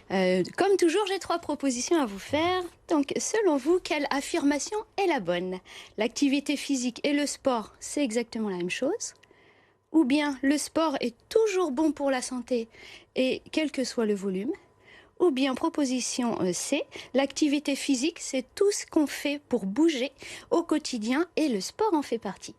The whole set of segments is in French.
Comme toujours, j'ai 3 propositions à vous faire. Donc, selon vous, quelle affirmation est la bonne? L'activité physique et le sport, c'est exactement la même chose? Ou bien le sport est toujours bon pour la santé et quel que soit le volume? Ou bien proposition C, l'activité physique, c'est tout ce qu'on fait pour bouger au quotidien et le sport en fait partie.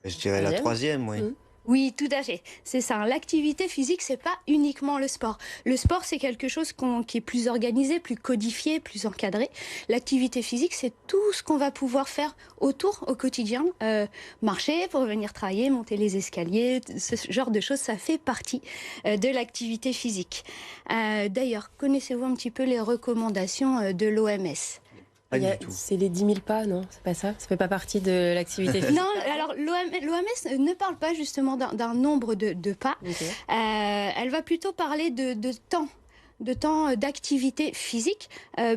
Je dirais la troisième, oui. Oui, tout à fait. C'est ça. L'activité physique, c'est pas uniquement le sport. Le sport, c'est quelque chose qui est plus organisé, plus codifié, plus encadré. L'activité physique, c'est tout ce qu'on va pouvoir faire autour au quotidien. Marcher pour venir travailler, monter les escaliers, ce genre de choses, ça fait partie de l'activité physique. D'ailleurs, connaissez-vous un petit peu les recommandations de l'OMS? C'est les 10 000 pas, non? C'est pas ça? Ça fait pas partie de l'activité physique? Non, alors l'OMS ne parle pas justement d'un nombre de pas. Ok. Elle va plutôt parler de temps d'activité physique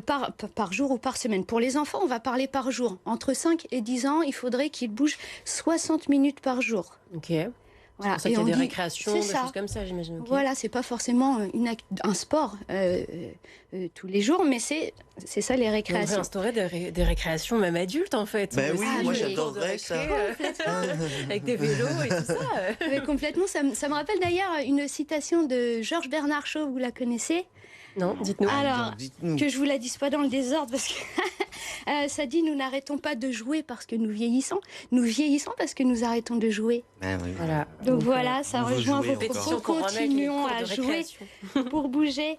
par jour ou par semaine. Pour les enfants, on va parler par jour. Entre 5 et 10 ans, il faudrait qu'ils bougent 60 minutes par jour. Ok. Voilà. C'est pour ça qu'il y a des récréations, des ça. choses comme ça, j'imagine. Okay. Voilà, c'est pas forcément un sport tous les jours, mais c'est ça les récréations. On devrait instaurer des récréations même adultes en fait. Ben oui, moi j'adorerais ça. Avec des vélos et tout ça. Mais complètement, ça me rappelle d'ailleurs une citation de Georges Bernard Shaw, vous la connaissez? Non, dites-nous. Alors, dites-nous. que je vous la dise pas dans le désordre, parce que ça dit, nous n'arrêtons pas de jouer parce que nous vieillissons parce que nous arrêtons de jouer. Ben oui. Voilà. Donc voilà, ça rejoint vos propos. Continuons à jouer pour bouger.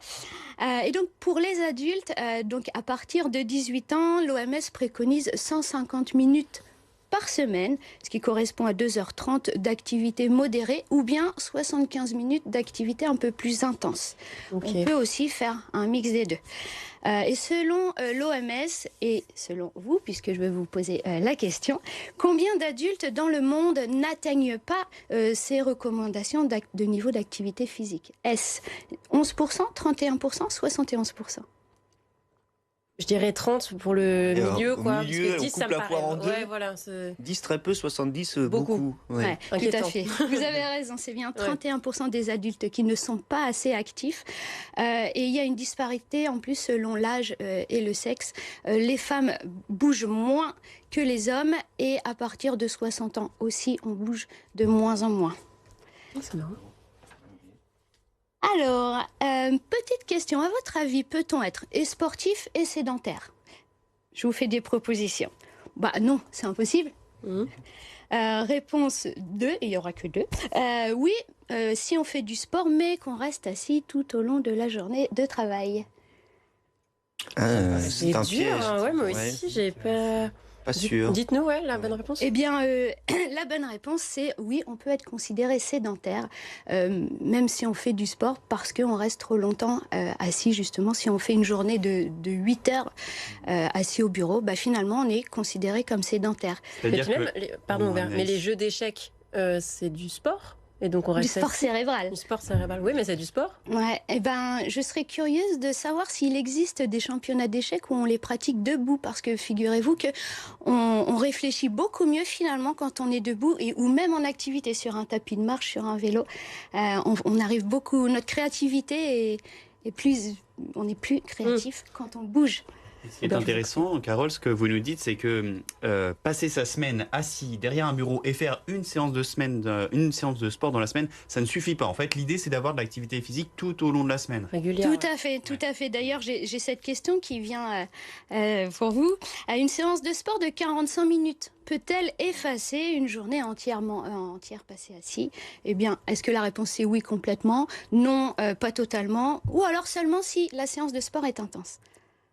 Et donc pour les adultes, donc à partir de 18 ans, l'OMS préconise 150 minutes par semaine, ce qui correspond à 2h30 d'activité modérée ou bien 75 minutes d'activité un peu plus intense. Okay. On peut aussi faire un mix des deux. Et selon l'OMS et selon vous, puisque je vais vous poser la question, combien d'adultes dans le monde n'atteignent pas ces recommandations de niveau d'activité physique? Est-ce 11%, 31%, 71%? Je dirais 30 pour le milieu, quoi. Milieu, parce que 10, ça me paraît. En deux. Ouais, voilà, 10 très peu, 70 beaucoup. Ouais, tout à fait. Vous avez raison, c'est bien 31% des adultes qui ne sont pas assez actifs. Et il y a une disparité en plus selon l'âge et le sexe. Les femmes bougent moins que les hommes et à partir de 60 ans aussi, on bouge de moins en moins. C'est marrant. Alors, petite question, à votre avis, peut-on être et sportif et sédentaire? Je vous fais des propositions. Bah non, c'est impossible. Réponse 2, il n'y aura que 2. Oui, si on fait du sport, mais qu'on reste assis tout au long de la journée de travail. C'est un dur, piège. Ouais, moi aussi, j'ai pas... Pas sûr. Dites-nous, la bonne réponse. Eh bien, la bonne réponse, c'est oui, on peut être considéré sédentaire, même si on fait du sport, parce qu'on reste trop longtemps assis, justement. Si on fait une journée de 8 heures assis au bureau, bah, finalement, on est considéré comme sédentaire. Mais les jeux d'échecs, c'est du sport? Et donc on reste du sport cérébral. Du sport cérébral, oui, mais c'est du sport. Ouais, eh ben, je serais curieuse de savoir s'il existe des championnats d'échecs où on les pratique debout, parce que figurez-vous que on réfléchit beaucoup mieux finalement quand on est debout, ou même en activité sur un tapis de marche, sur un vélo. On arrive beaucoup, notre créativité est plus, on est plus créatif quand on bouge. Ce qui est intéressant, Carole, ce que vous nous dites, c'est que passer sa semaine assis derrière un bureau et faire une séance de sport dans la semaine, ça ne suffit pas. En fait, l'idée, c'est d'avoir de l'activité physique tout au long de la semaine. Régulière. Tout à fait. D'ailleurs, j'ai cette question qui vient pour vous. Une séance de sport de 45 minutes peut-elle effacer une journée entière passée assis? Eh bien, est-ce que la réponse est oui complètement? Non, pas totalement. Ou alors seulement si la séance de sport est intense?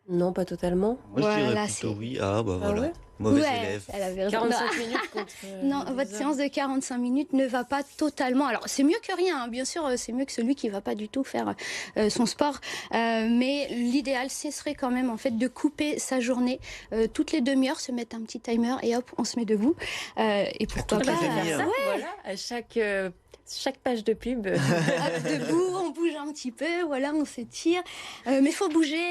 Non, pas totalement. Moi, je dirais plutôt oui. Ah, bah voilà. Ouais. Mauvais élève. Elle avait 45 minutes contre... non, votre séance de 45 minutes ne va pas totalement... Alors, c'est mieux que rien, hein. Bien sûr, c'est mieux que celui qui ne va pas du tout faire son sport. Mais l'idéal, ce serait quand même, en fait, de couper sa journée. Toutes les demi-heures, se mettre un petit timer et hop, on se met debout. Et pourquoi pas... Voilà, à chaque page de pub. Debout, on bouge un petit peu, voilà, on s'étire. Mais il faut bouger.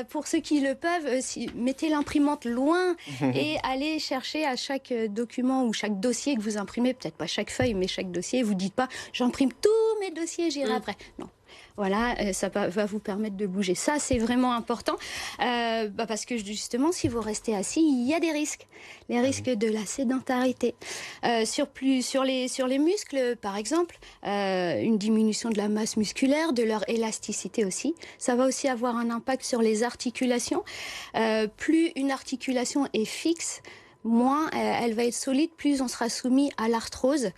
Pour ceux qui le peuvent, mettez l'imprimante loin et allez chercher à chaque document ou chaque dossier que vous imprimez, peut-être pas chaque feuille, mais chaque dossier. Vous dites pas, j'imprime tous mes dossiers, j'irai après. Non. Voilà, ça va vous permettre de bouger. Ça, c'est vraiment important parce que justement, si vous restez assis, il y a des risques. Les risques de la sédentarité. Sur les muscles, par exemple, une diminution de la masse musculaire, de leur élasticité aussi. Ça va aussi avoir un impact sur les articulations. Plus une articulation est fixe, moins elle va être solide, plus on sera soumis à l'arthrose.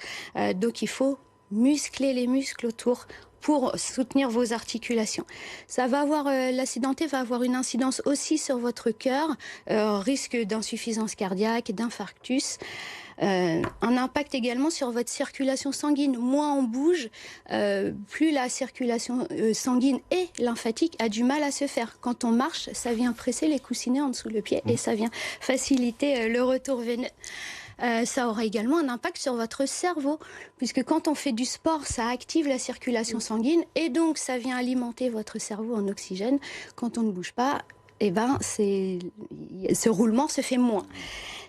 Donc il faut muscler les muscles autour pour soutenir vos articulations. La sédenté va avoir une incidence aussi sur votre cœur, risque d'insuffisance cardiaque, d'infarctus. Un impact également sur votre circulation sanguine. Moins on bouge, plus la circulation sanguine et lymphatique a du mal à se faire. Quand on marche, ça vient presser les coussinets en dessous le pied et ça vient faciliter le retour veineux. Ça aura également un impact sur votre cerveau, puisque quand on fait du sport, ça active la circulation sanguine et donc ça vient alimenter votre cerveau en oxygène. Quand on ne bouge pas, ce roulement se fait moins.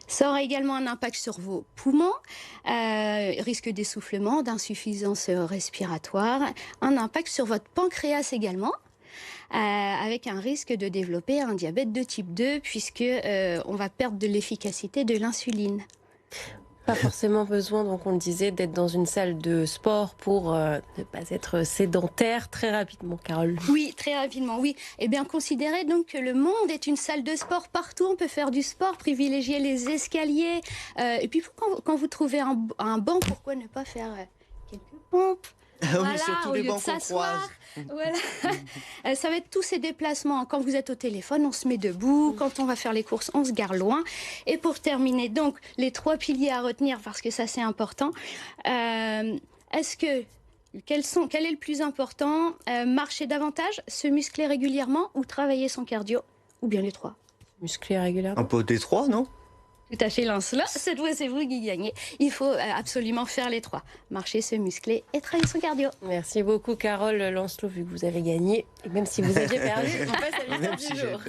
Ça aura également un impact sur vos poumons, risque d'essoufflement, d'insuffisance respiratoire, un impact sur votre pancréas également, avec un risque de développer un diabète de type 2, puisque on va perdre de l'efficacité de l'insuline. Pas forcément besoin, donc on le disait, d'être dans une salle de sport pour ne pas être sédentaire. Très rapidement, Carole. Oui, très rapidement, oui. Eh bien, considérez donc que le monde est une salle de sport. Partout, on peut faire du sport, privilégier les escaliers. Et puis, quand vous trouvez un banc, pourquoi ne pas faire quelques pompes? Voilà, oui, surtout les bancs qu'on croise. Voilà. Ça va être tous ces déplacements. Quand vous êtes au téléphone, on se met debout. Quand on va faire les courses, on se gare loin. Et pour terminer, donc, les 3 piliers à retenir, parce que ça, c'est important. Quel est le plus important? Marcher davantage, se muscler régulièrement ou travailler son cardio? Ou bien les 3? Muscler régulièrement. Un peu des 3, non? Tout à fait, Lancelot. Cette fois, c'est vous qui gagnez. Il faut absolument faire les 3. Marcher, se muscler et travailler son cardio. Merci beaucoup, Carole Lancelot, vu que vous avez gagné. Et même si vous aviez perdu, on passe à l'histoire du jour.